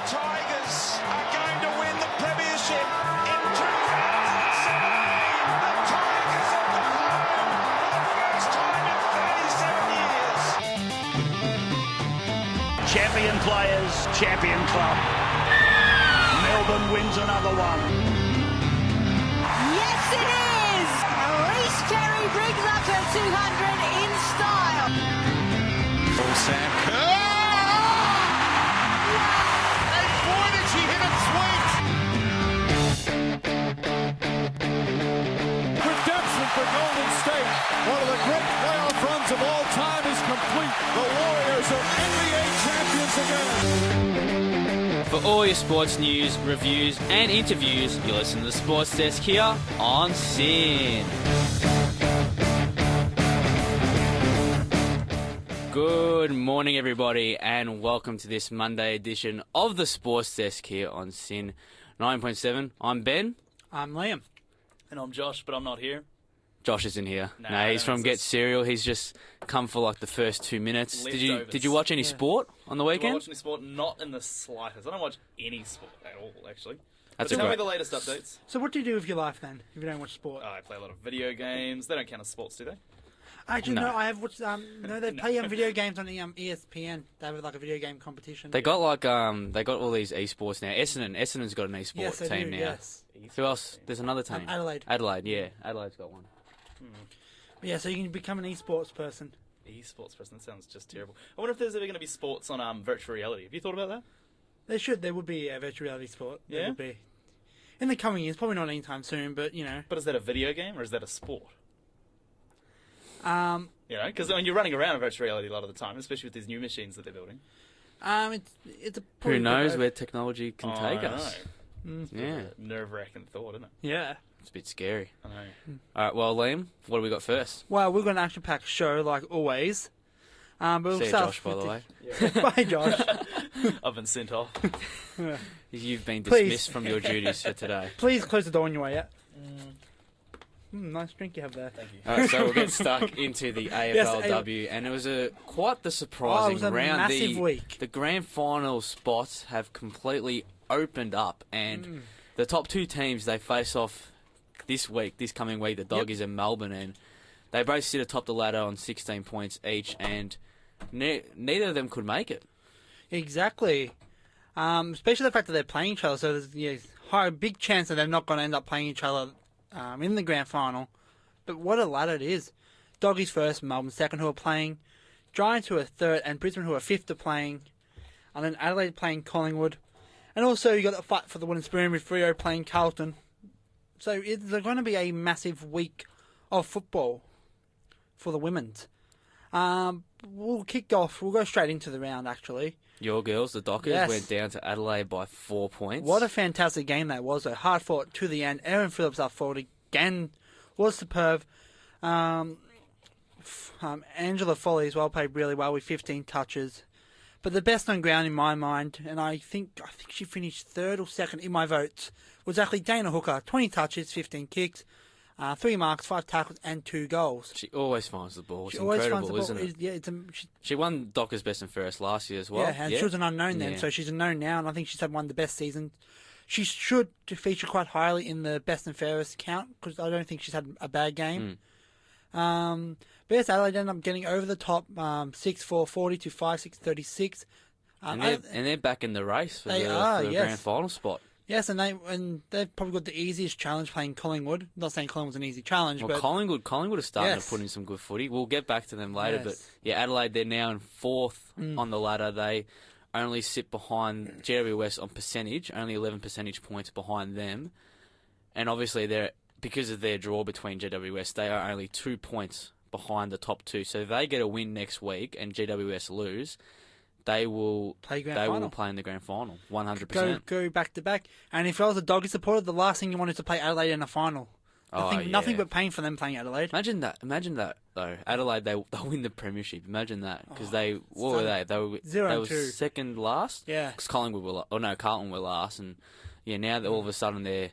Tigers are going to win the premiership in 2017. The Tigers have gone home for the first time in 37 years. Champion players, champion club. Melbourne wins another one. Yes, it is! Reece Terry brings up her 200 in style. Oh, Sam Kerr! And boy, did she hit it sweet! Redemption for Golden State. One of the great playoff runs of all time is complete. The Warriors are NBA champions again. For all your sports news, reviews, and interviews, you listen to the Sports Desk here on SYN. Good morning, everybody, and welcome to this Monday edition of the Sports Desk here on SYN 9.7. I'm Ben. I'm Liam. And I'm Josh, but I'm not here. Josh isn't here. No, No, he's from Get Serial. He's just come for like the first 2 minutes. Did you watch any sport on the Do I weekend? watch any sport? Not in the slightest. I don't watch any sport at all, actually. That's But a tell me great- the latest updates. So what do you do with your life then, if you don't watch sport? I play a lot of video games. They don't count as sports, do they? Actually, No. no, I have watched, no, they play video games on the ESPN. They have like a video game competition. They got like they got all these esports now. Essendon's got an esports yes, they team do, now. yes. Who else? There's another team. Adelaide. Adelaide, yeah. Adelaide's got one. But yeah, so you can become an esports person. Esports person, that sounds just terrible. I wonder if there's ever going to be sports on virtual reality. Have you thought about that? There should. There would be a virtual reality sport. There Yeah? would be. In the coming years, probably not anytime soon, but you know. But is that a video game or is that a sport? Um, You know, because you're running around in virtual reality a lot of the time, especially with these new machines that they're building. it's a Who probably knows good- where technology can take I us? know. Yeah, Nerve-wracking thought, isn't it? Yeah. it's a bit scary. I know. All right, well, Liam, what do we got first? Well, we've got an action-packed show like always. But we'll See you, start Josh, by the way. Bye, Josh. I've been sent off. You've been Please. dismissed from your duties for today. Please close the door on your way out. Nice drink you have there. Thank you. All right, so we'll get stuck into the AFLW, and it was quite the surprising it was a round. massive week. The grand final spots have completely opened up, and the top two teams they face off this coming week, the Doggies and Melbourne, and they both sit atop the ladder on 16 points each, and neither of them could make it. Exactly. Especially the fact that they're playing each other, so there's a big chance that they're not going to end up playing each other in the grand final. But what a ladder it is. Doggies first, Melbourne second who are playing, Giants who are third, and Brisbane who are fifth are playing, and then Adelaide playing Collingwood. And also you got the fight for the wooden spoon with Freo playing Carlton. So it's going to be a massive week of football for the women's. We'll kick off. We'll go straight into the round, actually. Your girls, the Dockers, Yes. went down to Adelaide by 4 points. What a fantastic game that was, though. Hard fought to the end. Erin Phillips up forward again was superb. Angela Foley as well played really well with 15 touches. But the best on ground in my mind, and I think she finished third or second in my votes, was actually Dana Hooker. 20 touches, 15 kicks, 3 marks, 5 tackles, and 2 goals. She always finds the ball. It's She always finds incredible, the ball. isn't it? She won Dockers Best and Fairest last year as well. Yeah, and she was an unknown then, Yeah. so she's a known now, and I think she's had one of the best seasons. She should feature quite highly in the best and fairest count, because I don't think she's had a bad game. But yes, Adelaide ended up getting over the top, 6-4, 40 to 5-6, 36. And they're back in the race for They the are, yes. grand final spot. Yes, and they've probably got the easiest challenge playing Collingwood. Not saying Collingwood's an easy challenge, Well, but Collingwood are starting Yes. to put in some good footy. We'll get back to them later, Yes. but yeah, Adelaide, they're now in fourth on the ladder. They only sit behind GWS on percentage, only 11 percentage points behind them. And obviously, because of their draw between GWS, they are only 2 points behind the top two. So if they get a win next week and GWS lose, they will Play grand they final. will play in the grand final, 100%. go back to back. And if I was a Doggy supporter, the last thing you wanted to play Adelaide in a final. Nothing but pain for them playing Adelaide. Imagine that though. Adelaide, they'll win the premiership. Imagine that, because what were they? They were 0-2. second last. Yeah. Because Collingwood Carlton were last, and yeah, now all of a sudden they're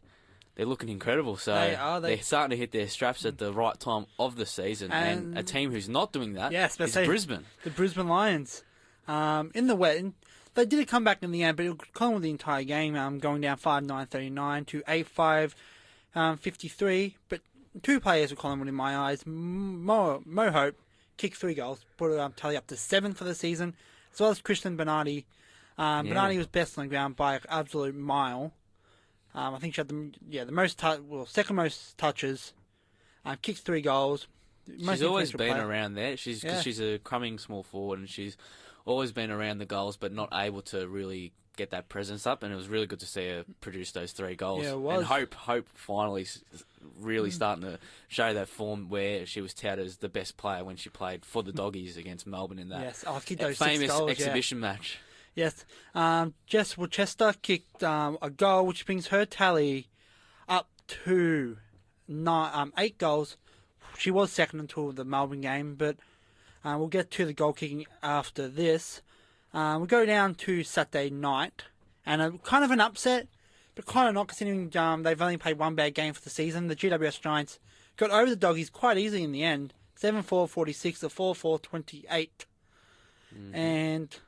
looking incredible. So They are. they're starting to hit their straps at the right time of the season. And a team who's not doing that Yes, but is say- Brisbane. The Brisbane Lions. In the wet, They did a comeback in the end, but it was Collingwood the entire game, going down 5-9-39 to 8-5-53. But two players were Collingwood in my eyes. Mo Hope kicked 3 goals, put a tally up to 7 for the season, as well as Christian Bernardi. Bernardi was best on the ground by an absolute mile. I think she had the most second most touches. Kicked 3 goals. She's always been around there. She's a crumbing small forward, and she's always been around the goals, but not able to really get that presence up. And it was really good to see her produce those 3 goals. Yeah, it was. And Hope finally really starting to show that form where she was touted as the best player when she played for the Doggies against Melbourne in that those famous 6 goals, exhibition match. Yes. Jess Worcester kicked a goal, which brings her tally up to 8 goals. She was second until the Melbourne game, but we'll get to the goal kicking after this. We'll go down to Saturday night, and kind of an upset, but kind of not, considering they've only played 1 bad game for the season. The GWS Giants got over the Doggies quite easily in the end, 7-4-46 to 4-4-28. And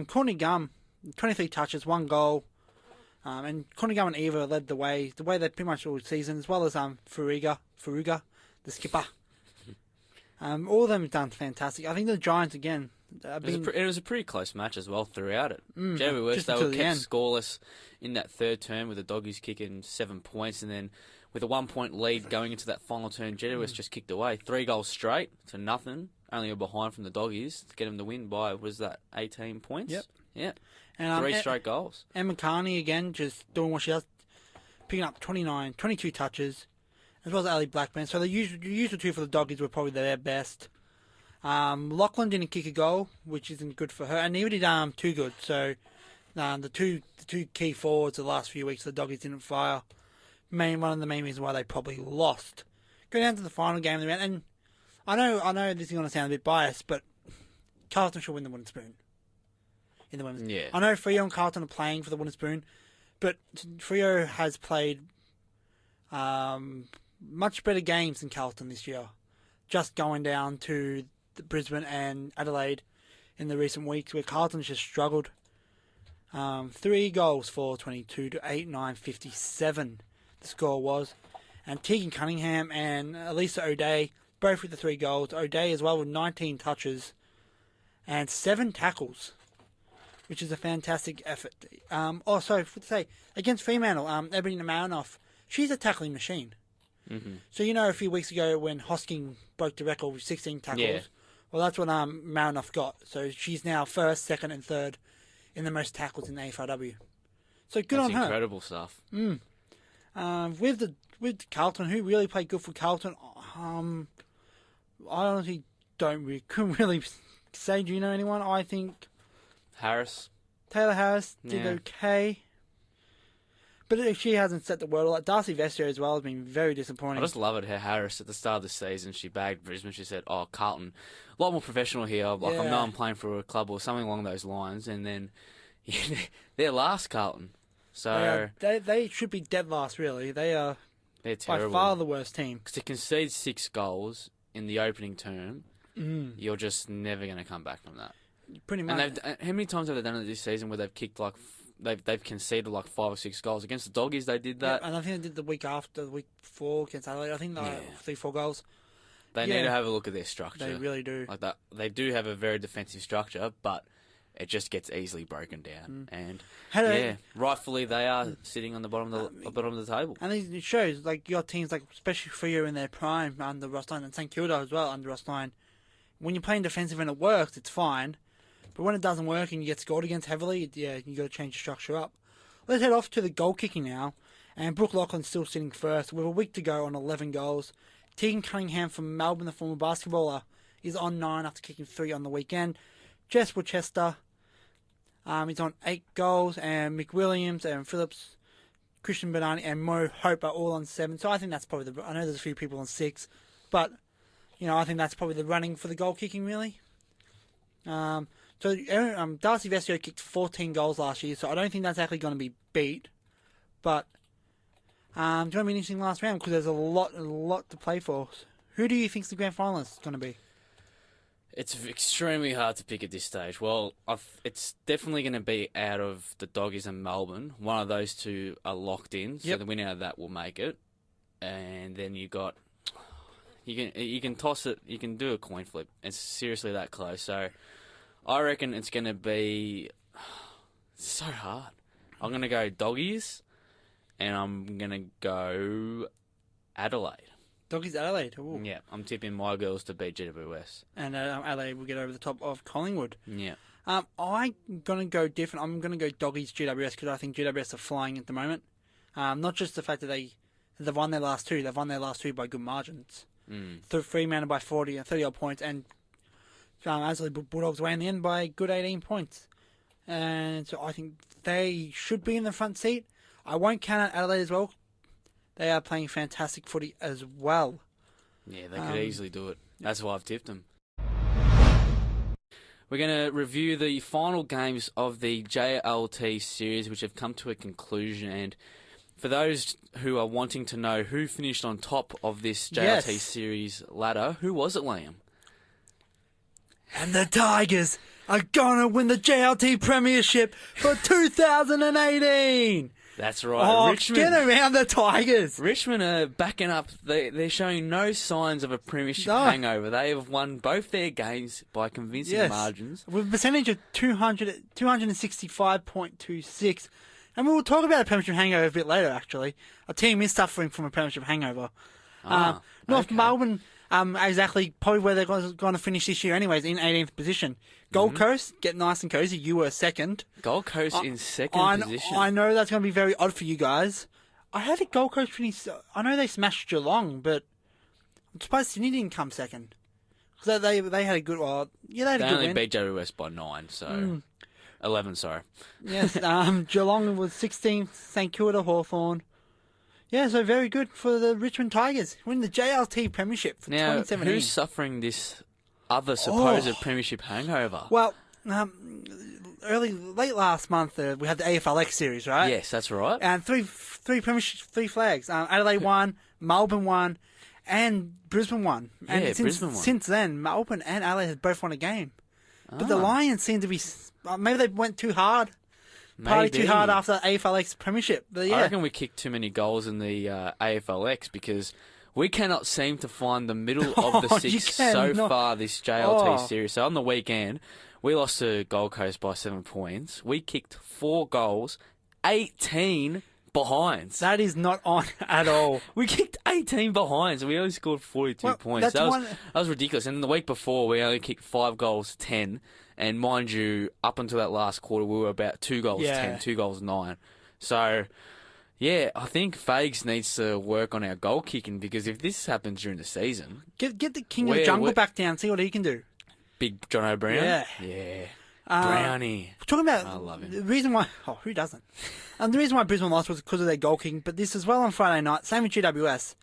Courtney Gum, 23 touches, 1 goal. And Courtney Gum and Eva led the way they pretty much all season, as well as Faruga, the skipper. All of them have done fantastic. I think the Giants, again, it was a pretty close match as well throughout it. GWS, they were kept scoreless in that third term with the Doggies kicking 7 points, and then with a 1-point lead going into that final turn, GWS just kicked away. 3 goals straight to nothing, only a behind from the Doggies to get them to win by, was that 18 points? Yep. Yeah. And, 3 straight goals. Emma Carney, again, just doing what she does, picking up 22 touches, as well as Ali Blackburn. So the usual 2 for the Doggies were probably their best. Lachlan didn't kick a goal, which isn't good for her, and neither did Too Good. So the two key forwards the last few weeks, the Doggies didn't fire. One of the main reasons why they probably lost. Go down to the final game of the round, and I know this is going to sound a bit biased, but Carlton should win the wooden spoon. In the women's. Yeah. I know Freo and Carlton are playing for the wooden spoon, but Freo has played much better games than Carlton this year. Just going down to Brisbane and Adelaide in the recent weeks, where Carlton's just struggled. 3 goals for 22 to 8-9-57. The score was, and Tegan Cunningham and Elisa O'Day both with the 3 goals. O'Day as well with 19 touches and 7 tackles, which is a fantastic effort. Also, to say, against Fremantle, Ebony Marinoff, she's a tackling machine. Mm-hmm. So, a few weeks ago when Hosking broke the record with 16 tackles, well, that's what Marinoff got. So she's now 1st, 2nd, and 3rd in the most tackles in the AFLW. So good on her. That's incredible stuff. With Carlton, who really played good for Carlton, I honestly couldn't really say. Do you know anyone? I think Taylor Harris did okay. But she hasn't set the world alight. Darcy Vestia as well has been very disappointing. I just love it how Harris, at the start of the season, she bagged Brisbane. She said, Carlton, a lot more professional here. Like, I know I'm playing for a club or something along those lines. And then they're last, Carlton. So they should be dead last, really. They're terrible. By far the worst team. Because to concede 6 goals in the opening term, you're just never going to come back from that. Pretty much. And how many times have they done it this season where they've kicked they've conceded 5 or 6 goals against the Doggies? They did that, and I think they did the week before against Adelaide. I think they 3-4 goals. They need to have a look at their structure. They really do. Like that, they do have a very defensive structure, but it just gets easily broken down. And rightfully they are sitting on the bottom of the table. And it shows, like, your teams, like especially Freo in their prime under Ross Lyon, and St Kilda as well under Ross Lyon. When you're playing defensive and it works, it's fine. But when it doesn't work and you get scored against heavily, you got to change the structure up. Let's head off to the goal kicking now. And Brooke Laughlin's still sitting first with a week to go on 11 goals. Tegan Cunningham from Melbourne, the former basketballer, is on 9 after kicking 3 on the weekend. Jess Worcester is on 8 goals. And Mick Williams and Phillips, Christian Bernardi and Mo Hope are all on 7. So I think that's probably I know there's a few people on 6. But, I think that's probably the running for the goal kicking, really. So Darcy Vestia kicked 14 goals last year, so I don't think that's actually going to be beat. But it's going to be an interesting last round because there's a lot to play for. Who do you think's the grand finalist is going to be? It's extremely hard to pick at this stage. Well, it's definitely going to be out of the Doggies and Melbourne. One of those two are locked in, so the winner of that will make it. And then you can toss it. You can do a coin flip. It's seriously that close. So I reckon it's going to be so hard. I'm going to go Doggies, and I'm going to go Adelaide. Doggies Adelaide. Ooh. Yeah, I'm tipping my girls to beat GWS. And Adelaide will get over the top of Collingwood. Yeah. I'm going to go different. I'm going to go Doggies GWS because I think GWS are flying at the moment. Not just the fact that they've won their last two. They've won their last two by good margins. Fremantle by 40 and 30 odd points, and Adelaide Bulldogs won in the end by a good 18 points. And so I think they should be in the front seat. I won't count out Adelaide as well. They are playing fantastic footy as well. Yeah, they could easily do it. That's why I've tipped them. We're going to review the final games of the JLT series, which have come to a conclusion. And for those who are wanting to know who finished on top of this JLT series ladder, who was it, Liam? And the Tigers are going to win the JLT Premiership for 2018. That's right. Richmond, get around the Tigers. Richmond are backing up. They're showing no signs of a premiership hangover. They have won both their games by convincing margins. With a percentage of 265.26. And we will talk about a premiership hangover a bit later, actually. A team is suffering from a premiership hangover. North Melbourne, exactly probably where they're going to finish this year anyways, in 18th position. Gold Coast, get nice and cozy. You were second. Gold Coast in second position. I know that's going to be very odd for you guys. I had a Gold Coast finish. I know they smashed Geelong, but I'm surprised Sydney didn't come second. Because they had a good... they had a good win. They only beat JWS by 9, so... 11, sorry. Yes, Geelong was 16th, St Kilda, Hawthorn. Yeah, so very good for the Richmond Tigers. Win the JLT Premiership for 2017. Who's suffering this other supposed Premiership hangover? Well, late last month, we had the AFLX series, right? Yes, that's right. And three flags. Adelaide won, Melbourne won, and Brisbane won. And Brisbane won. Since then, Melbourne and Adelaide have both won a game. But the Lions seem to be... maybe they went too hard. Party too hard after AFLX Premiership. But yeah. I reckon we kicked too many goals in the AFLX because we cannot seem to find the middle of the six so far this JLT series. So on the weekend, we lost to Gold Coast by 7 points. We kicked 4 goals, 18 behinds. That is not on at all. We kicked 18 behinds and we only scored 42 points. That was ridiculous. And the week before, we only kicked 5 goals, 10. And mind you, up until that last quarter, we were about 2 goals 10, 2 goals 9. So, yeah, I think Fags needs to work on our goal kicking because if this happens during the season... Get the king of the jungle back down, see what he can do. Big John O'Brien? Yeah. Brownie. Talking about... I love him. The reason why... Oh, who doesn't? And the reason why Brisbane lost was because of their goal kicking, but this as well on Friday night, same with GWS.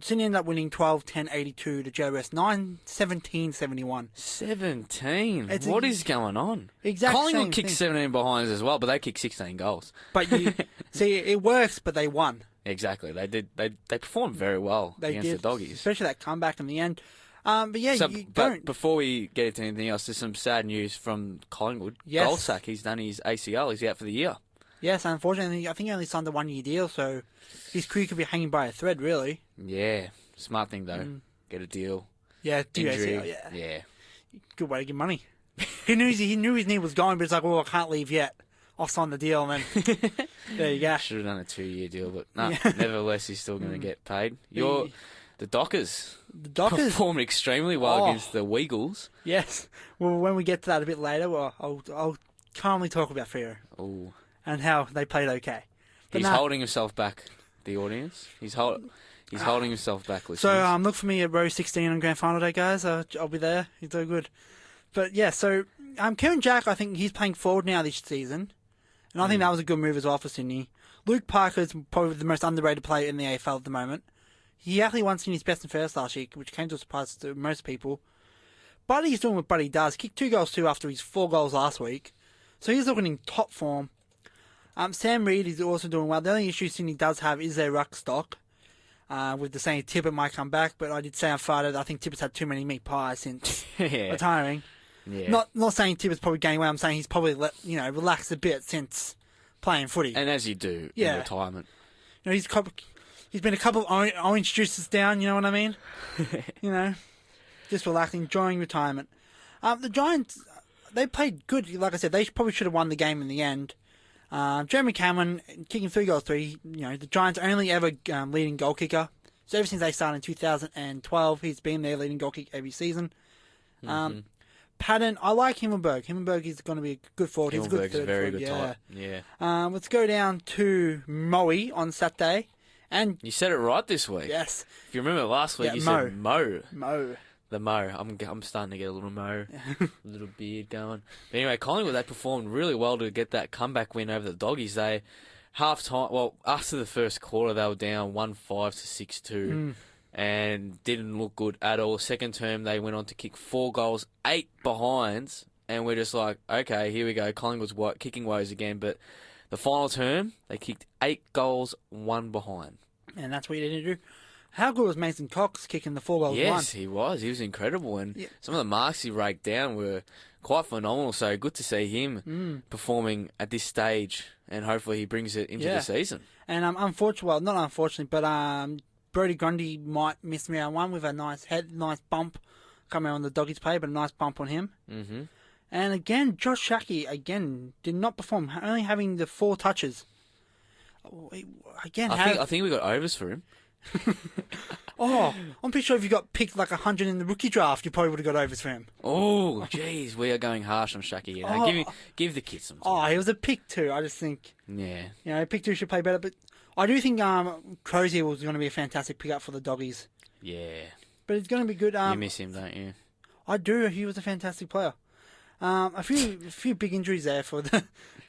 Sydney ended up winning 12-10-82 to JWS 9-17-71. 17? What is going on? Exactly. Collingwood kicked 17 behinds as well, but they kicked 16 goals. But you see, it works, but they won. Exactly. They did. They performed very well against the Doggies. Especially that comeback in the end. But yeah, but before we get into anything else, there's some sad news from Collingwood. Yes. Goldsack, he's done his ACL. He's out for the year. Yes, unfortunately, I think he only signed a 1-year deal, so his career could be hanging by a thread, really. Yeah, smart thing though. Get a deal. Yeah, injury. ACL, Yeah. Good way to get money. he knew his knee was going, but it's like, well, I can't leave yet. I'll sign the deal, and then there you go. Should have done a 2-year deal, but nevertheless, he's still going to get paid. The Dockers. The Dockers performed extremely well against the Weagles. Yes. Well, when we get to that a bit later, I'll calmly talk about Freo. Ooh. And how they played okay. But he's holding himself back, the audience. He's holding himself back, listeners. So look for me at row 16 on Grand Final Day, guys. I'll be there. He's so good. But yeah, so Kevin Jack, I think he's playing forward now this season. And I think that was a good move as well for Sydney. Luke Parker is probably the most underrated player in the AFL at the moment. He actually won Sydney's best and fairest last year, which came to a surprise to most people. Buddy's doing what Buddy does. He kicked 2 goals too after his 4 goals last week. So he's looking in top form. Sam Reid is also doing well. The only issue Sydney does have is their ruck stock. with the saying Tippett might come back, but I did say on Friday that I think Tippett's had too many meat pies since Yeah. retiring. Yeah. Not saying Tippett's probably going away. I'm saying he's probably relaxed a bit since playing footy. And as you do Yeah. in retirement. He's been a couple of orange juices down. You know what I mean? Just relaxing, enjoying retirement. The Giants, they played good. Like I said, they probably should have won the game in the end. Jeremy Cameron kicking 3 goals, 3. The Giants' only ever leading goal kicker. So ever since they started in 2012, he's been their leading goal kicker every season. Patton, I like Himmelberg. Himmelberg is going to be a good forward. He's a good Himmelberg's a third very forward, good type. Yeah. Let's go down to Moe on Saturday. And You said it right this week. yes, If you remember last week, Yeah, you Mo. said Mo. Mo. The Mo. I'm starting to get a little Mo, a little beard going. But anyway, Collingwood, they performed really well to get that comeback win over the Doggies. They after the first quarter, they were down 1-5 to 6-2 and didn't look good at all. Second term, they went on to kick 4 goals, 8 behinds, and we're just like, okay, here we go. Collingwood's kicking woes again. But the final term, they kicked 8 goals, 1 behind. And that's what you didn't do. How good was Mason Cox kicking the 4 goals? Yes, he was. He was incredible. And some of the marks he raked down were quite phenomenal. So good to see him performing at this stage. And hopefully he brings it into the season. And not unfortunately, but Brodie Grundy might miss round 1 with a nice bump coming on the Doggies play, but a nice bump on him. Mm-hmm. And again, Josh Schache did not perform, only having the 4 touches. Again, I think we got overs for him. I'm pretty sure if you got picked like 100 in the rookie draft, you probably would have got overs for him. Oh, jeez, we are going harsh on Schache. Give the kid some time. He was a pick 2. I just think, Yeah. pick 2 should play better. But I do think Crozier was going to be a fantastic pickup for the Doggies. Yeah. But it's going to be good. You miss him, don't you? I do. He was a fantastic player. A few big injuries there for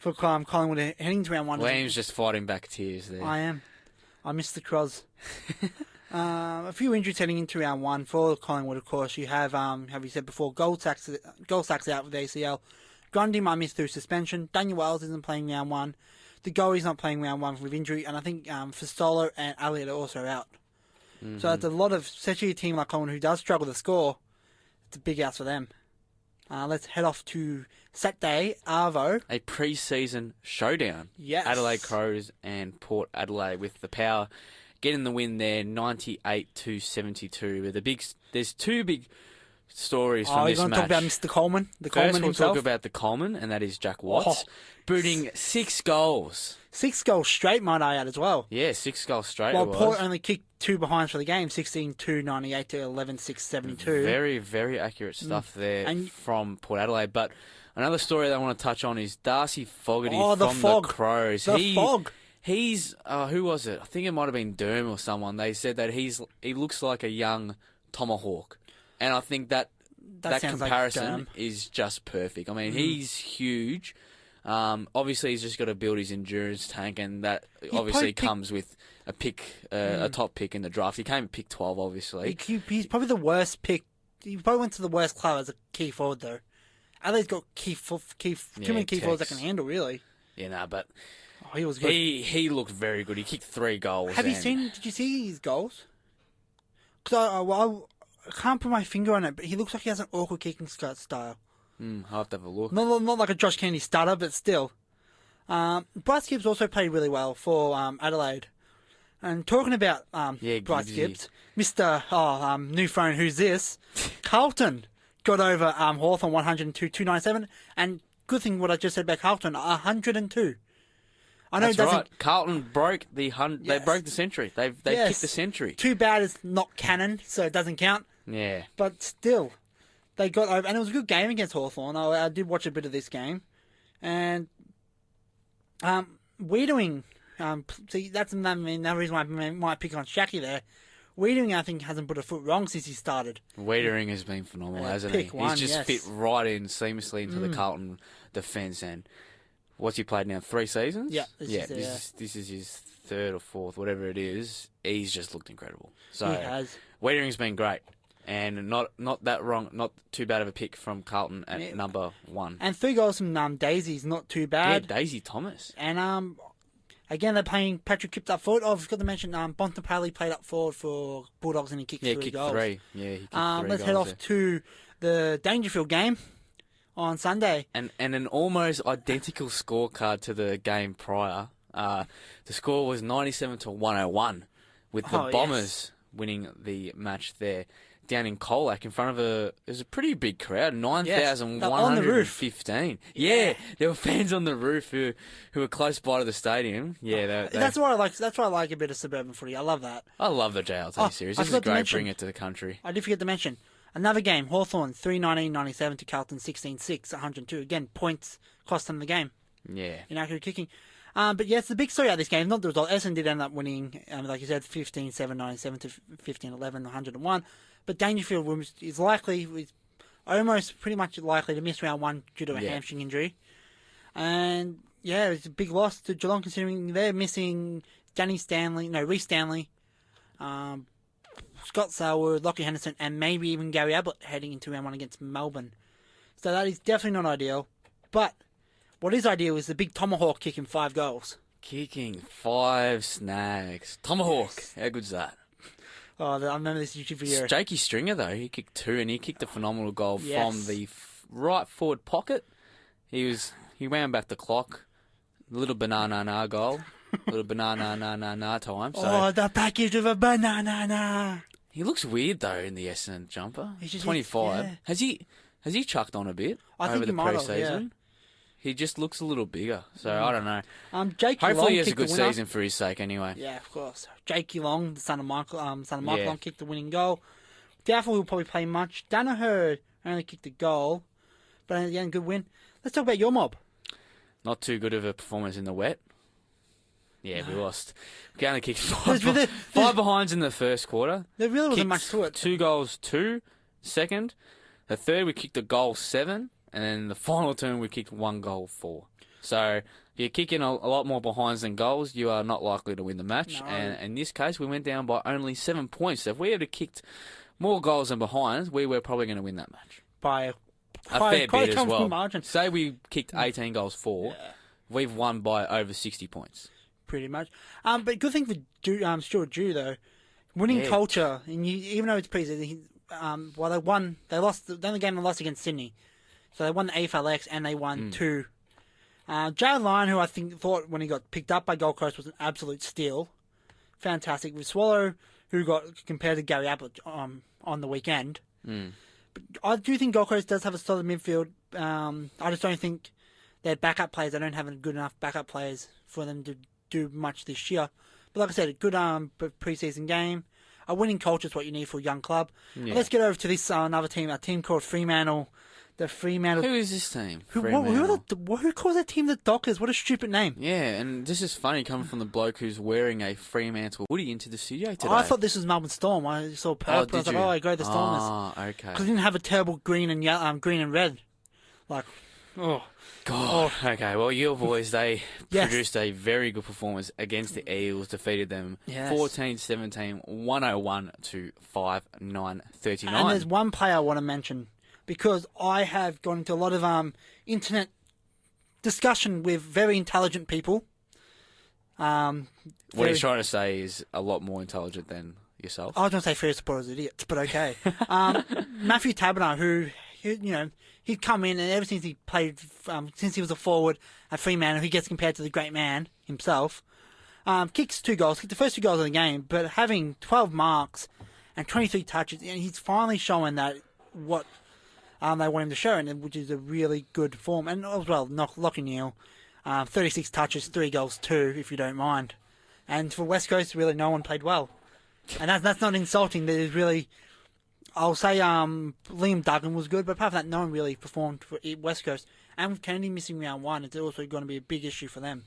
Collingwood heading to round 1. Liam's just fighting back tears there. I am. I miss the Croz. A few injuries heading into round 1 for Collingwood, of course. You have you said before, Goldsack's out with ACL. Grundy might miss through suspension. Daniel Wells isn't playing round 1. The Goalie's not playing round 1 with injury. And I think Fistolo and Elliott are also out. Mm-hmm. So it's a lot of, especially a team like Collingwood who does struggle to score, it's a big out for them. Let's head off to Saturday, Arvo. A pre-season showdown. Yes. Adelaide Crows and Port Adelaide with the Power getting the win there, 98-72. There's 2 big stories from this match. You're going to talk about Mr. Coleman? First, we'll himself? talk about the Coleman, and that is Jack Watts, booting 6 goals. 6 goals straight, might I add, as well. Yeah, 6 goals straight. While Port only kicked 2 behinds for the game, 16-2, 98 to 11-6, 72. Very, very accurate stuff there from Port Adelaide. But another story that I want to touch on is Darcy Fogarty from the Crows. The Fog. He's who was it? I think it might have been Derm or someone. They said that he looks like a young Tomahawk, and I think that comparison like is just perfect. I mean, he's huge. Obviously, he's just got to build his endurance tank, and that obviously comes with a pick, a top pick in the draft. He came at pick 12, obviously. He's probably the worst pick. He probably went to the worst club as a key forward, though. Adelaide's got too many key forwards that can handle, really. Yeah, but he was good. He looked very good. He kicked 3 goals. Did you see his goals? Because I can't put my finger on it, but he looks like he has an awkward kicking style. I'll have to have a look. Not like a Josh Kennedy stutter, but still. Bryce Gibbs also played really well for Adelaide. And talking about Bryce Gibbs, Mr. New Phone, who's this? Carlton got over Hawthorn 102-297. And good thing what I just said about Carlton, 102. I know That's right. Carlton broke the They broke the century. They've kicked the century. Too bad it's not canon, so it doesn't count. Yeah. But still, they got over, and it was a good game against Hawthorn. I did watch a bit of this game, and Wiedering. See, that's another reason why I might pick on Schache there. Wiedering, I think, hasn't put a foot wrong since he started. Wiedering has been phenomenal, hasn't he? He's just fit right in seamlessly into the Carlton defence. And what's he played now? 3 seasons? Yeah. This is his 3rd or 4th, whatever it is. He's just looked incredible. So he has. Wiedering's been great. And not that wrong, not too bad of a pick from Carlton at number 1. And 3 goals from Daisy's not too bad. Yeah, Daisy Thomas. And Again, they're playing Patrick Cripps up forward. Oh, I've got to mention Bontempelli played up forward for Bulldogs and he kicked 3 goals. Three. Yeah, he kicked 3 Let's goals head off there. to the Dangerfield game on Sunday. And an almost identical scorecard to the game prior. The score was 97-101, with the Oh, Bombers winning the match there. Down in Colac in front of it was a pretty big crowd, 9,115. Yeah, there were fans on the roof who were close by to the stadium. Yeah, That's what I like. That's why I like a bit of suburban footy. I love that. I love the JLT series. I This is forgot to great mention- bringing it to the country. I did forget to mention another game. Hawthorn 3-19-97 to Carlton 16-6, 102. Again, points cost them the game Yeah. in accurate kicking. But yes, the big story out of this game, not the result. Essendon did end up winning, like you said, 15-7-97 to 15-11, 101. But Dangerfield is almost pretty much likely to miss round 1 due to a hamstring injury. And yeah, it's a big loss to Geelong considering they're missing Reece Stanley, Scott Selwood, Lockie Henderson, and maybe even Gary Ablett heading into round 1 against Melbourne. So that is definitely not ideal. But what is ideal is the big tomahawk kicking 5 goals. Kicking 5 snags. Tomahawk. How good's that? Oh, I remember this YouTube video. Jakey Stringer, though, he kicked 2 and he kicked a phenomenal goal Yes. from the right forward pocket. He wound back the clock. Little banana goal. Little banana time. So The package of a banana. he looks weird though in the Essendon jumper. He's just- 25. yeah. Has he chucked on a bit I think over he the might have, pre-season? yeah. He just looks a little bigger. So I don't know. Jake Hopefully Long he has a kicked good the winner. season for his sake anyway. Yeah, of course. Jakey Long, the son of Michael Yeah. Long, kicked the winning goal. Doubtful will probably play much. Danaher only kicked a goal, but again, good win. Let's talk about your mob. Not too good of a performance in the wet. Yeah, we lost. We only kicked There's- five behinds in the first quarter. There really wasn't Kicked much to it. 2 goals, 2. Second. The third, we kicked a goal 7. And then the final turn, we kicked 1 goal 4. So you're kicking a lot more behinds than goals, you are not likely to win the match. No. And in this case, we went down by only 7 points. So if we had kicked more goals than behinds, we were probably going to win that match. By A quite fair bit as comfortable well. margin. Say we kicked 18 goals 4, we've won by over 60 points. Pretty much. But good thing for Stuart Dew, though. Winning Yeah. culture, and even though it's preseason, they lost the only game they lost against Sydney. So they won the AFLX and they won 2. Jay Lyon, who I thought when he got picked up by Gold Coast was an absolute steal. Fantastic. With Swallow, who got compared to Gary Ablett on the weekend. But I do think Gold Coast does have a solid midfield. I just don't think their backup players, they don't have good enough backup players for them to do much this year. But like I said, a good preseason game. A winning culture is what you need for a young club. Yeah. Let's get over to this another team, a team called Fremantle. The Fremantle. Who is this team? Who Fremantle. calls that team the Dockers? What a stupid name. Yeah, and this is funny coming from the bloke who's wearing a Fremantle hoodie into the studio today. I thought this was Melbourne Storm. I saw purple. I was did like, you? I go the Stormers. Ah, okay. Because they didn't have a terrible green and yellow, green and red. Like, God. Okay, well, your boys, they Yes. produced a very good performance against the Eels, defeated them Yes. 14-17, 101 to 5-9-39. and there's one player I want to mention because I have gone into a lot of internet discussion with very intelligent people. What he's trying to say is a lot more intelligent than yourself. I was going to say fair supporters idiots, but okay. Matthew Taberner, who he'd come in and ever since he played, since he was a forward at Fremantle, he gets compared to the great man himself. Kicks 2 goals, kicked the first 2 goals of the game, but having 12 marks and 23 touches, and he's finally showing that what they want him to show, and which is a really good form. And as well, Lockie Neal, 36 touches, 3 goals, 2, if you don't mind. And for West Coast, really no one played well. And that's not insulting. There's really, I'll say Liam Duggan was good, but apart from that, no one really performed for West Coast. And with Kennedy missing round 1, it's also going to be a big issue for them.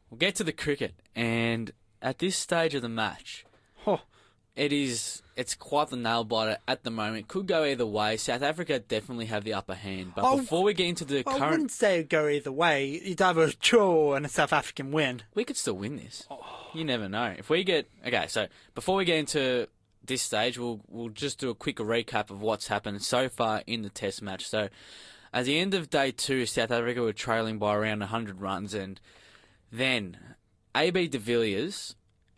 We'll get to the cricket, and at this stage of the match, Oh, it's quite the nail biter at the moment. Could go either way. South Africa definitely have the upper hand. But Oh, before we get into the I current, wouldn't say it'd go either way. It's either a draw and a South African win. we could still win this. You never know. If we get so before we get into this stage, we'll just do a quick recap of what's happened so far in the Test match. So, at the end of day 2, South Africa were trailing by around 100 runs, and Then, AB de Villiers,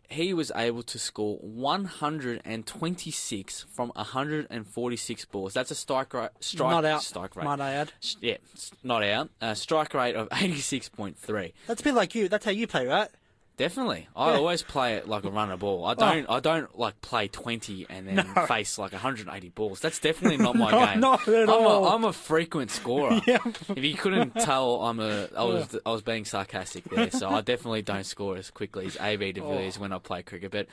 he was able to score 126 from 146 balls. That's a strike rate. Not out. Strike rate. Might I add? Yeah, not out. Strike rate of 86.3. That's a bit like you. That's how you play, right? Definitely. I always play it like a runner ball. I don't like play 20 and then face like 180 balls. That's definitely not my game. Not at all. I'm a frequent scorer. Yeah. If you couldn't tell, I was being sarcastic there. So I definitely don't score as quickly as AB de Villiers when I play cricket. But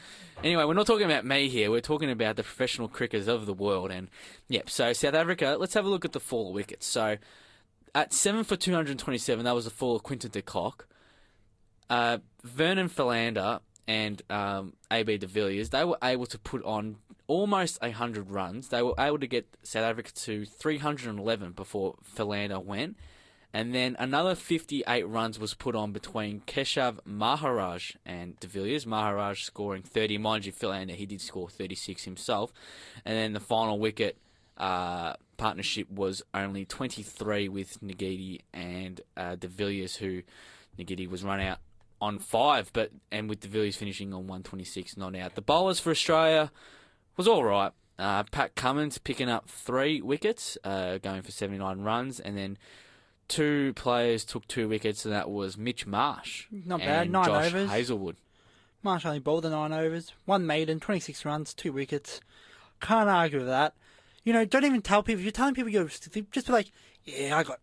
anyway, we're not talking about me here. We're talking about the professional cricketers of the world. And so South Africa, let's have a look at the fall of wickets. So at 7 for 227, that was the fall of Quinton de Kock. Vernon Philander and AB de Villiers, they were able to put on almost 100 runs. They were able to get South Africa to 311 before Philander went. And then another 58 runs was put on between Keshav Maharaj and de Villiers. Maharaj scoring 30. Mind you, Philander, he did score 36 himself. And then the final wicket partnership was only 23 with Ngidi and de Villiers, who Ngidi was run out on 5, and with de Villiers finishing on 126, not out. The bowlers for Australia was all right. Pat Cummins picking up 3 wickets, going for 79 runs, and then 2 players took 2 wickets, and that was Mitch Marsh. Not bad, and 9 Josh overs. Hazelwood. Marsh only bowled the 9 overs, 1 maiden, 26 runs, 2 wickets. Can't argue with that. You know, don't even tell people. If you're telling people just be like, yeah, I got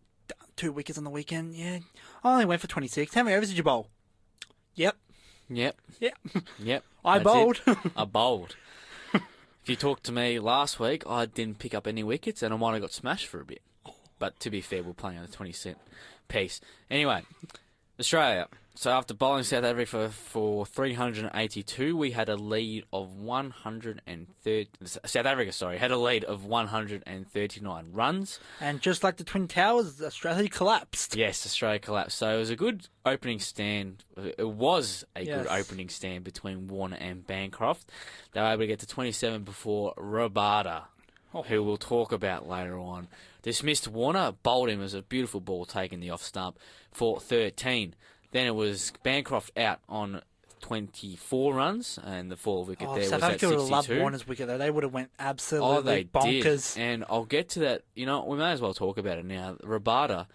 2 wickets on the weekend. Yeah, I only went for 26. How many overs did you bowl? Yep. Yep. I That's bowled. it. I bowled. If you talked to me last week, I didn't pick up any wickets and I might have got smashed for a bit. But to be fair, we're playing on a 20-cent piece. Anyway, Australia. So after bowling South Africa for 382, we had a lead of 130. South Africa, had a lead of 139 runs. And just like the Twin Towers, Australia collapsed. Yes, Australia collapsed. So it was a good opening stand. It was a good opening stand between Warner and Bancroft. They were able to get to 27 before Rabada, who we'll talk about later on, dismissed Warner, bowled him as a beautiful ball taking the off stump for 13. Then it was Bancroft out on 24 runs, and the fall wicket there South was at Africa 62. would have loved Warner's wicket, though. They would have went absolutely they bonkers. did. And I'll get to that. You know, we may as well talk about it now. Rabada,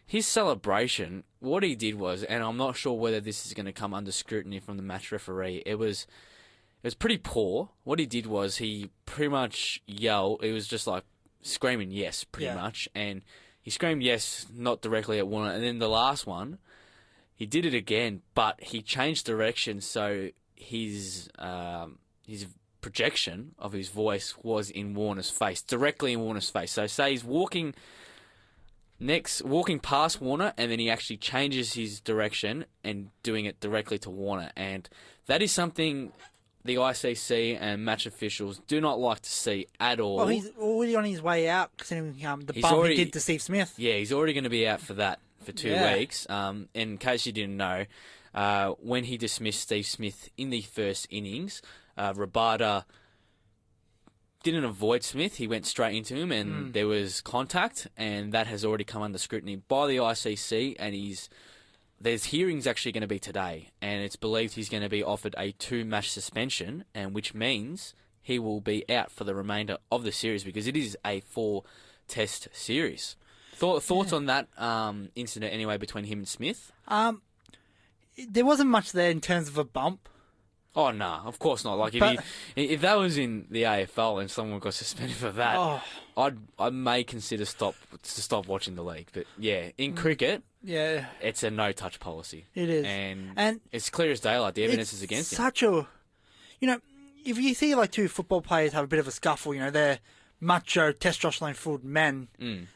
his celebration, what he did was, and I'm not sure whether this is going to come under scrutiny from the match referee, it was pretty poor. What he did was he pretty much yelled. It was just like screaming yes, pretty much. And he screamed yes, not directly at Warner. And then the last one, he did it again, but he changed direction, so his projection of his voice was in Warner's face, directly in Warner's face. So say he's walking past Warner, and then he actually changes his direction and doing it directly to Warner. And that is something the ICC and match officials do not like to see at all. Well, he's already on his way out, considering the bump he did to Steve Smith. Yeah, he's already going to be out for that. For 2 weeks. In case you didn't know, when he dismissed Steve Smith in the first innings, Rabada didn't avoid Smith. He went straight into him, and there was contact, and that has already come under scrutiny by the ICC. And there's hearings actually going to be today, and it's believed he's going to be offered a 2-match suspension, and which means he will be out for the remainder of the series because it is a 4-test series. Thoughts on that incident anyway between him and Smith? There wasn't much there in terms of a bump. Oh no, of course not. Like if that was in the AFL and someone got suspended for that, I may consider stop watching the league. But yeah, in cricket, it's a no-touch policy. It is, and it's clear as daylight. The evidence is against him. If you see like 2 football players have a bit of a scuffle, they're macho, testosterone-filled men.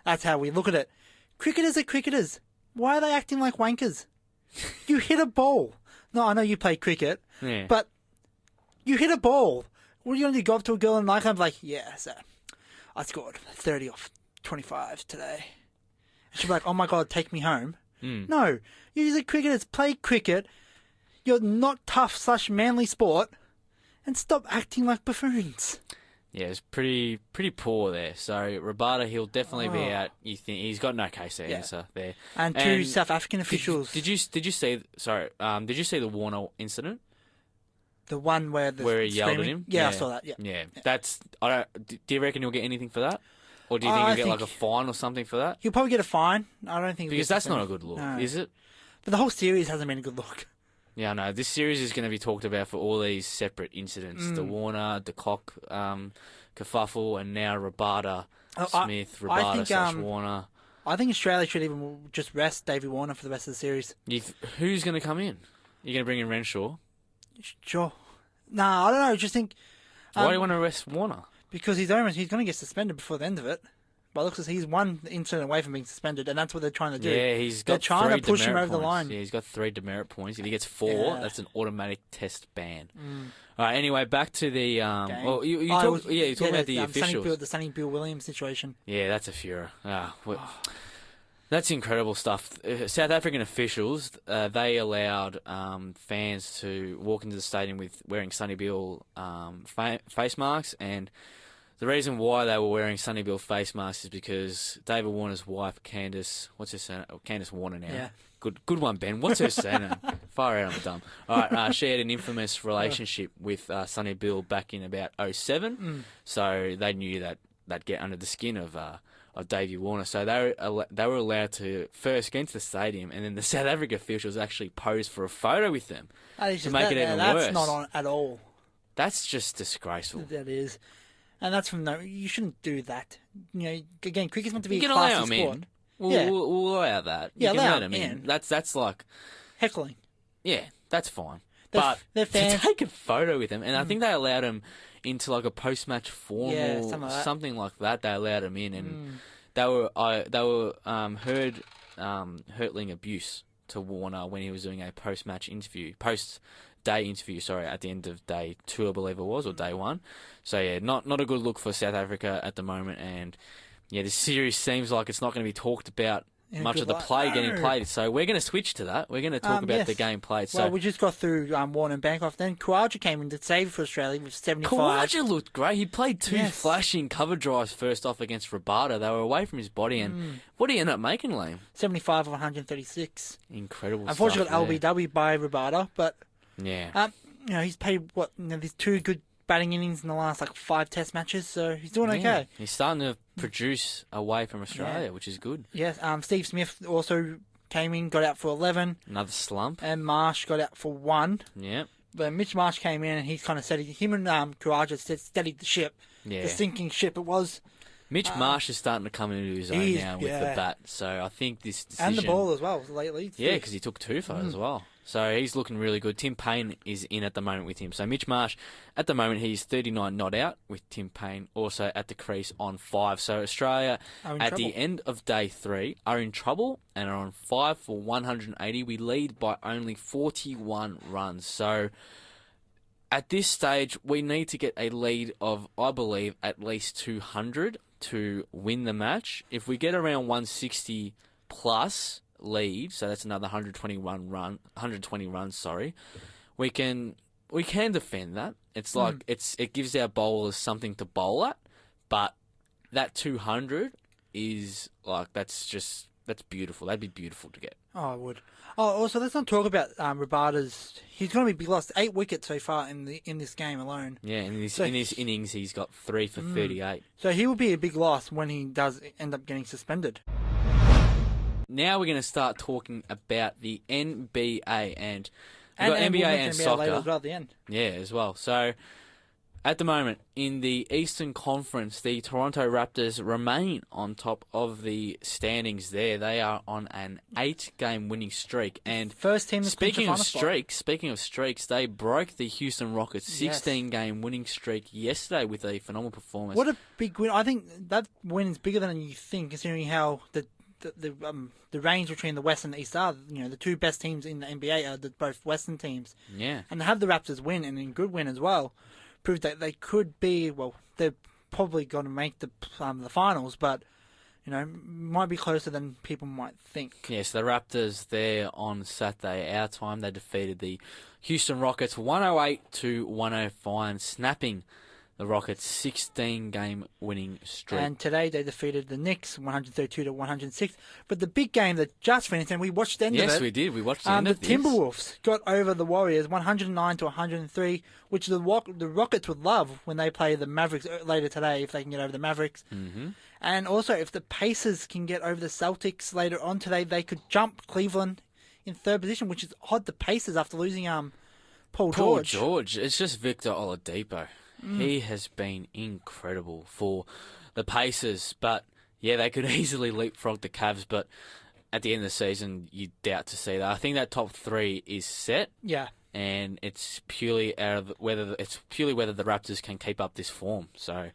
That's how we look at it. Cricketers are cricketers. Why are they acting like wankers? You hit a ball. No, I know you play cricket, but you hit a ball. What are you going to do? Go up to a girl and like, I'm like, yeah, so I scored 30 off 25 today. And she'll be like, oh my God, take me home. No, you're a cricketers. Play cricket. You're not tough / manly sport. And stop acting like buffoons. Yeah, it's pretty poor there. So Rabada, he'll definitely be out. You think he's got no case to answer there. And two South African officials. Did you see? Sorry, did you see the Warner incident? The one where he yelled at him? Yeah, I saw that. Yeah. Yeah. That's. I don't. Do you reckon he'll get anything for that, or do you think he'll get like a fine or something for that? He'll probably get a fine. I don't think Because that's not a good look, is it? But the whole series hasn't been a good look. Yeah, I know. This series is going to be talked about for all these separate incidents. The Warner, the Cock, kerfuffle, and now Rabada, Smith, Rabada / Warner. I think Australia should even just rest Davey Warner for the rest of the series. Who's going to come in? You're going to bring in Renshaw? Sure. Nah, I don't know. Just think. Why do you want to rest Warner? Because he's going to get suspended before the end of it. But looks like he's one incident away from being suspended, and that's what they're trying to do. Yeah, they're trying to push him over the line. Yeah, he's got 3 demerit points. If he gets 4, that's an automatic test ban. All right. Anyway, back to the well, you talk about the officials. The Sonny Bill Williams situation. Yeah, that's a furor. That's incredible stuff. South African officials, they allowed fans to walk into the stadium with wearing Sonny Bill face masks, and the reason why they were wearing Sonny Bill face masks is because David Warner's wife, Candace, Candace Warner now. Yeah. Good one, Ben. What's her surname? Far out, I'm dumb. All right, she had an infamous relationship with Sonny Bill back in about 2007, so they knew that they'd get under the skin of Davey Warner. So they were allowed to first get into the stadium, and then the South African officials actually posed for a photo with them to make it even worse. That's not on at all. That's just disgraceful. That is. And that's you shouldn't do that. You know, again, cricket's meant to be a classy sport. We'll allow that. Yeah, you can allow let them in. That's like heckling. Yeah, that's fine. They're To fans. take a photo with him, and I think they allowed him into like a post-match formal, something like that. They allowed him in, and they were hurtling abuse to Warner when he was doing a post-day interview. Sorry, at the end of day 2, I believe it was, or day 1. So yeah, not a good look for South Africa at the moment, and yeah, this series seems like it's not going to be talked about much of the play getting played. So we're going to switch to that. We're going to talk about the game played. So well, we just got through Warner and Bancroft. Then Khawaja came in to save for Australia with 75. Khawaja looked great. He played 2 flashing cover drives first off against Rabada. They were away from his body, and what did he end up making, Liam? 75 of 136. Incredible. Unfortunately, got LBW by Rabada, but yeah, he's played these 2 good batting innings in the last 5 Test matches, so he's doing okay. He's starting to produce away from Australia, which is good. Yes, Steve Smith also came in, got out for 11. Another slump. And Marsh got out for 1. Yeah. But Mitch Marsh came in and he's kind of him and Khawaja steadied the ship. Yeah. The sinking ship it was. Mitch Marsh is starting to come into his own now with the bat, so I think this decision... And the ball as well, lately. Yeah, because he took 2 for as well. So he's looking really good. Tim Payne is in at the moment with him. So Mitch Marsh, at the moment, he's 39 not out, with Tim Payne also at the crease on 5. So Australia, at the end of day 3, are in trouble and are on 5 for 180. We lead by only 41 runs. So at this stage, we need to get a lead of, I believe, at least 200 to win the match. If we get around 160 plus lead, so that's another 120 runs, sorry, we can defend that. It's like it gives our bowlers something to bowl at, but that 200 is that's beautiful. That'd be beautiful to get. Oh, I would. Oh, also let's not talk about Rabada's. He's going to be lost 8 wickets so far in this game alone. Yeah, in this innings he's got 3 for 38. So he will be a big loss when he does end up getting suspended. Now we're going to start talking about the NBA and NBA and soccer later as well at the end. Yeah, as well. So at the moment in the Eastern Conference, the Toronto Raptors remain on top of the standings. There, they are on an 8-game winning streak. And first team. Speaking of streaks, they broke the Houston Rockets' 16-game winning streak yesterday with a phenomenal performance. What a big win! I think that win is bigger than you think, considering how the range between the West and the East are. You know, the 2 best teams in the NBA are both Western teams. Yeah. And to have the Raptors win, and in good win as well, proves that they could be, well, they're probably going to make the finals, but, you know, might be closer than people might think. Yes, the Raptors there on Saturday, our time, they defeated the Houston Rockets 108 to 105, snapping the Rockets' 16-game winning streak. And today they defeated the Knicks 132 to 106. But the big game that just finished, and we watched the end of it. Yes, we did. We watched the end of the this. Timberwolves got over the Warriors 109 to 103, which the Rockets would love when they play the Mavericks later today, if they can get over the Mavericks. Mm-hmm. And also, if the Pacers can get over the Celtics later on today, they could jump Cleveland in third position, which is odd. The Pacers after losing Paul George. It's just Victor Oladipo. He has been incredible for the Pacers. But, yeah, they could easily leapfrog the Cavs. But at the end of the season, you doubt to see that. I think that top three is set. Yeah. And it's purely whether the Raptors can keep up this form. So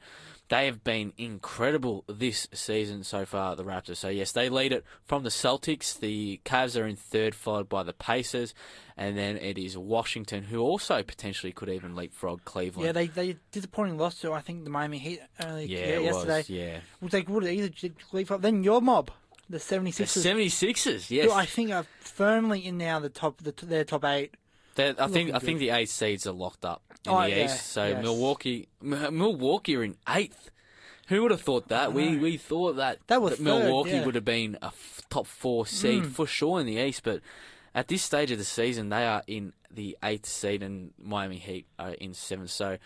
they have been incredible this season so far, the Raptors. So, yes, they lead it from the Celtics. The Cavs are in third, followed by the Pacers. And then it is Washington, who also potentially could even leapfrog Cleveland. Yeah, they disappointing loss to, I think, the Miami Heat yesterday. Was, yeah. Which they would have either leapfrog. Then your mob, the 76ers. The 76ers, yes. Who I think are firmly in now their top 8. I think the 8 seeds are locked up in the East. So yes. Milwaukee are in 8th. Who would have thought that? We thought that Milwaukee would have been a top 4 seed for sure in the East, but at this stage of the season, they are in the 8th seed, and Miami Heat are in 7th. So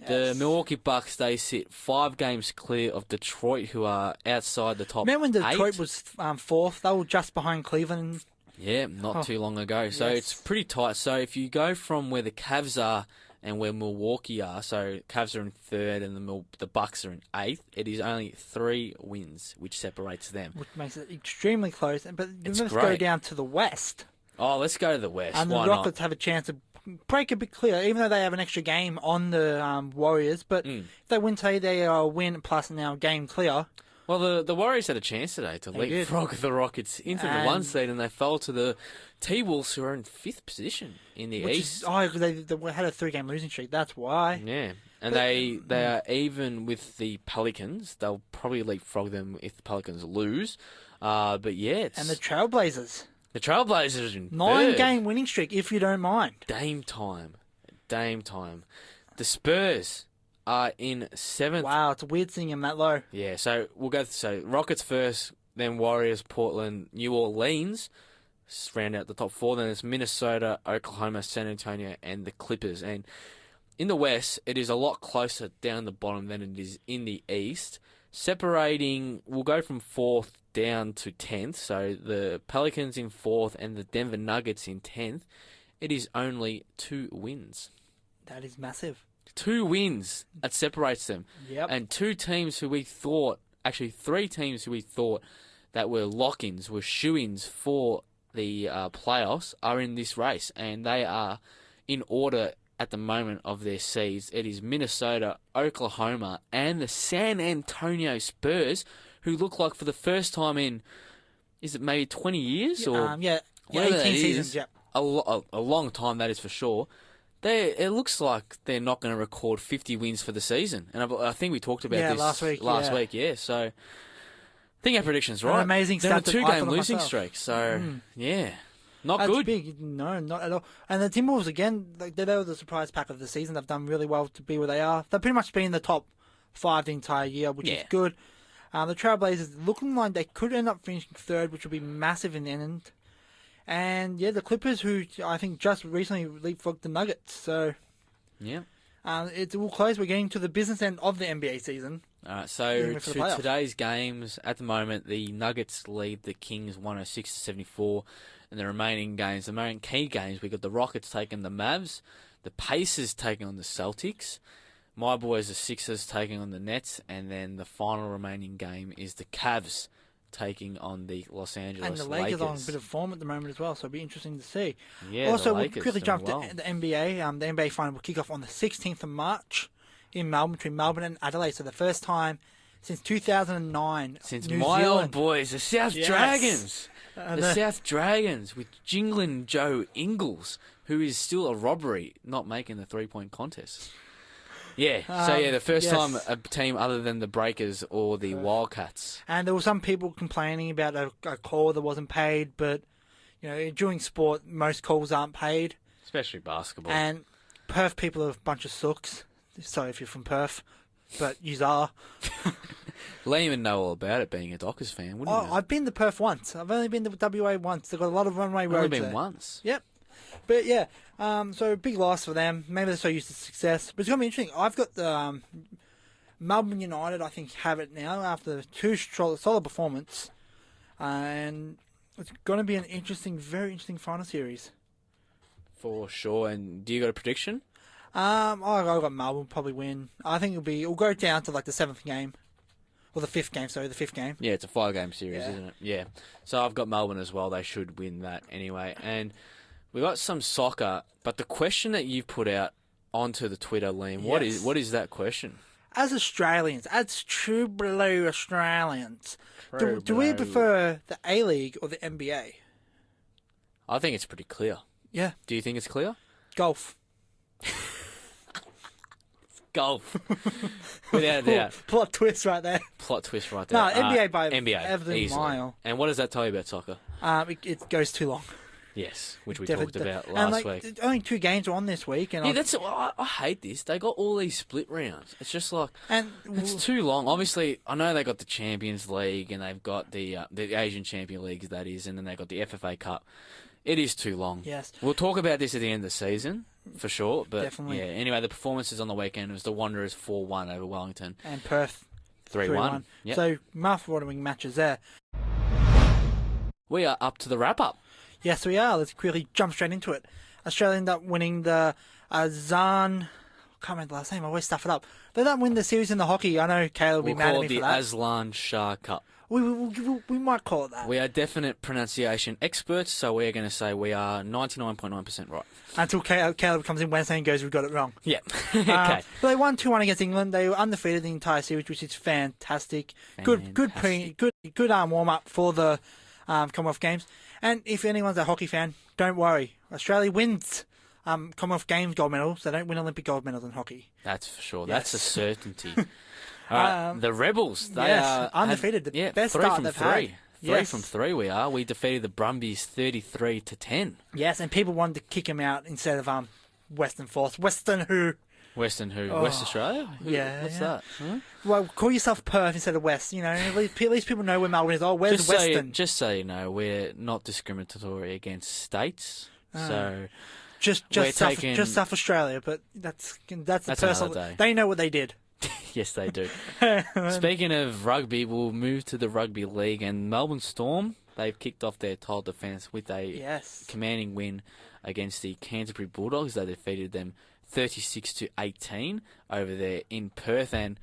the Milwaukee Bucks, they sit 5 games clear of Detroit, who are outside the top 8. Remember when Detroit was 4th? They were just behind Cleveland. Yeah, not too long ago. So it's pretty tight. So if you go from where the Cavs are and where Milwaukee are, so Cavs are in 3rd and the Bucks are in 8th, it is only 3 wins which separates them. Which makes it extremely close. But let's great. go down to the West. Oh, let's go to the West. And Why the Rockets have a chance to break a bit clear, even though they have an extra game on the Warriors. But if they win today, they are a win plus now game clear. Well, the Warriors had a chance today to leapfrog the Rockets into the 1 seed, and they fell to the T-Wolves, who are in 5th position in the East. They had a 3-game losing streak. That's why. Yeah, and they are even with the Pelicans. They'll probably leapfrog them if the Pelicans lose. But yeah, and the Trailblazers. The Trailblazers in 9-game winning streak, if you don't mind. Dame time. The Spurs are in 7th. Wow, it's weird seeing them that low. Yeah, so we'll go. So Rockets first, then Warriors, Portland, New Orleans, round out the top 4. Then it's Minnesota, Oklahoma, San Antonio, and the Clippers. And in the West, it is a lot closer down the bottom than it is in the East. Separating, we'll go from 4th down to 10th. So the Pelicans in 4th and the Denver Nuggets in 10th. It is only 2 wins. That is massive. 2 wins. That separates them. Yep. And 2 teams who we thought, actually 3 teams who we thought that were lock-ins, were shoo-ins for the playoffs, are in this race. And they are in order at the moment of their seeds. It is Minnesota, Oklahoma, and the San Antonio Spurs, who look like for the first time in, is it maybe 20 years? Or 18 seasons, yeah. A long time, that is for sure. It looks like they're not going to record 50 wins for the season. And I think we talked about this last week. Yeah, so I think our prediction's right. An amazing they're stat. a 2-game losing streak, so yeah. That's good. Big. No, not at all. And the Timberwolves, again, they were the surprise pack of the season. They've done really well to be where they are. They've pretty much been in the top 5 the entire year, which is good. The Trailblazers looking like they could end up finishing 3rd, which would be massive in the end. And, yeah, the Clippers, who I think just recently leapfrogged the Nuggets. So, yeah. It's all close. We're getting to the business end of the NBA season. All right, so to today's games, at the moment, the Nuggets lead the Kings 106-74. And the remaining games, the main key games, we got the Rockets taking the Mavs, the Pacers taking on the Celtics, my boys the Sixers taking on the Nets, and then the final remaining game is the Cavs taking on the Los Angeles Lakers. And the Lakers are on a bit of form at the moment as well, so it'll be interesting to see. Yeah, also, we'll quickly jump to the NBA. The NBA final will kick off on the 16th of March in Melbourne, between Melbourne and Adelaide. So the first time since 2009. Since New my Zealand. old boys, the South Dragons. The South Dragons with Jingling Joe Ingles, who is still a robbery not making the 3-point contest. Yeah, the first time a team other than the Breakers or the Wildcats. And there were some people complaining about a call that wasn't paid, but during sport, most calls aren't paid. Especially basketball. And Perth people are a bunch of sooks. Sorry if you're from Perth, but you are. Liam would know all about it, being a Dockers fan, wouldn't you? I've been to Perth once. I've only been to WA once. They've got a lot of runway roads Only been there. once. Yep. But yeah, so big loss for them. Maybe they're so used to success. But it's going to be interesting. I've got the Melbourne United, I think, have it now after two solid performance. And it's going to be an interesting, very interesting final series. For sure. And do you got a prediction? I've got Melbourne probably win. I think it'll go down to like the 7th game. Or the 5th game, sorry, the 5th game. Yeah, it's a 5-game series, Yeah. isn't it? Yeah. So I've got Melbourne as well. They should win that anyway. And we got some soccer, but the question that you've put out onto the Twitter, Liam, Yes. what is that question? As Australians, as true blue Australians, do we prefer the A-League or the NBA? I think it's pretty clear. Yeah, Do you think it's clear? golf. Golf. Without a doubt. Plot twist right there. Plot twist right No, there. NBA by NBA, every easily. mile. And what does that tell you about soccer? It goes too long. Yes, which we Definitely talked about and last like, week. only 2 games are on this week, and Yeah, I hate this. They got all these split rounds. It's just like and it's too long. Obviously, I know they got the Champions League and they've got the Asian Champion League, that is, and then they got the FFA Cup. It is too long. Yes. We'll talk about this at the end of the season for sure. But Definitely. yeah. Anyway, the performances on the weekend, it was the Wanderers 4-1 over Wellington, and Perth 3-1. Yep. So mouth-watering matches there. We are up to the wrap up. Yes, we are. Let's quickly jump straight into it. Australia ended up winning the Azan. I can't remember the last name. I always stuff it up. They don't win the series in the hockey. I know Caleb will We'll be mad at call me it the for that. Aslan Shah Cup. We might call it that. We are definite pronunciation experts, so we're going to say we are 99.9% right. Until Caleb comes in Wednesday and goes, "We've got it wrong." Yeah. Okay. But they won 2-1 against England. They were undefeated the entire series, which is fantastic. Good warm up for the Commonwealth Games. And if anyone's a hockey fan, don't worry. Australia wins Commonwealth Games gold medals. They don't win Olympic gold medals in hockey. That's for sure. Yes. That's a certainty. All right, the Rebels. They are undefeated. The best three start from they've three. had. Three from three we are. We defeated the Brumbies 33-10. Yes, and people wanted to kick him out instead of Western Force. Western who? Western who? Oh, West Australia? yeah, What's yeah. that? Huh? Well, call yourself Perth instead of West. You know, at least people know where Melbourne is. Oh, where's Western? Just so you know, we're not discriminatory against states. So Just we're South, taking- just South Australia, but that's the That's personal. another day. They know what they did. yes, they do. Speaking of rugby, we'll move to the Rugby League, and Melbourne Storm, they've kicked off their title defence with a Yes. commanding win against the Canterbury Bulldogs. They defeated them 36-18 over there in Perth, and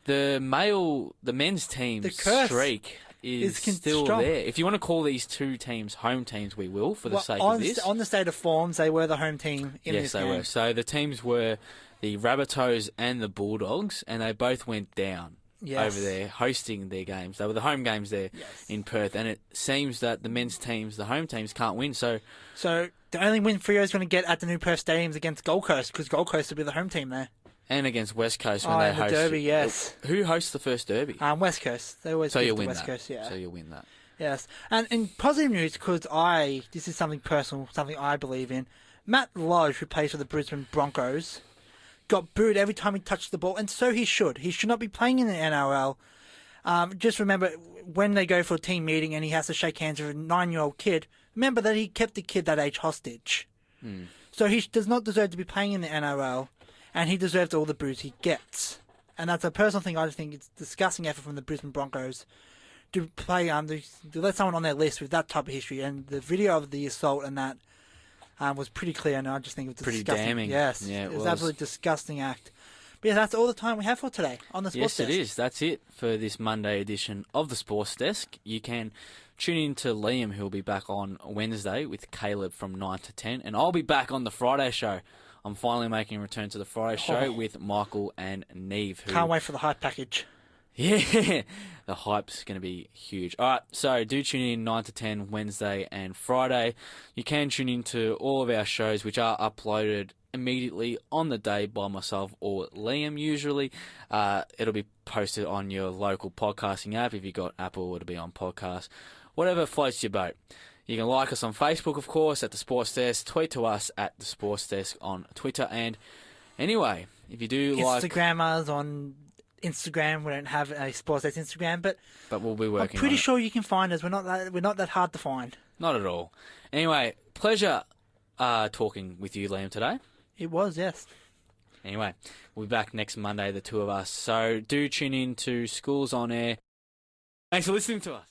the men's team's The curse streak is still strong. there. If you want to call these two teams home teams, we will, for the sake on, of this. on the state of forms, they were the home team in Yes, this they game. were. So the teams were the Rabbitohs and the Bulldogs, and they both went down Yes. over there hosting their games. They were the home games there in Perth, and it seems that the men's teams, the home teams, can't win. So So the only win Freo is going to get at the new Perth Stadium is against Gold Coast, because Gold Coast will be the home team there. and against West Coast when Oh, they and the host derby, yes. Who hosts the first derby? West Coast. They always So give you'll the win West that. Coast, yeah. So you'll win that. Yes. And in positive news, because this is something personal, something I believe in. Matt Lodge, who plays for the Brisbane Broncos, got booed every time he touched the ball, and so he should. He should not be playing in the NRL. Just remember, when they go for a team meeting and he has to shake hands with a 9-year-old kid, remember that he kept the kid that age hostage. So he does not deserve to be playing in the NRL, and he deserves all the boos he gets. And that's a personal thing. I just think it's a disgusting effort from the Brisbane Broncos to play to let someone on their list with that type of history. And the video of the assault and that was pretty clear, and I just think it was Pretty disgusting. damning. Yes, Yeah, it it was was. an absolutely disgusting act. But yeah, that's all the time we have for today on the Sports Yes, Desk. it is. That's it for this Monday edition of the Sports Desk. You can tune in to Liam, who will be back on Wednesday with Caleb from 9 to 10. And I'll be back on the Friday show. I'm finally making a return to the Friday show with Michael and Neve. Who, Can't wait for the hype package. Yeah, the hype's going to be huge. All right, so do tune in 9 to 10 Wednesday and Friday. You can tune into all of our shows, which are uploaded immediately on the day by myself or Liam usually. It'll be posted on your local podcasting app. If you've got Apple, it'll be on podcast. Whatever floats your boat. You can like us on Facebook, of course, at The Sports Desk. Tweet to us at The Sports Desk on Twitter. And anyway, If you do like... Instagrammers on Instagram, we don't have a Sports Days Instagram, but we'll be working I'm pretty on it. sure you can find us. We're not that hard to find. Not at all. Anyway, pleasure talking with you, Liam, today. It was, yes. Anyway, we'll be back next Monday, the two of us. So do tune in to Schools on Air. Thanks for listening to us.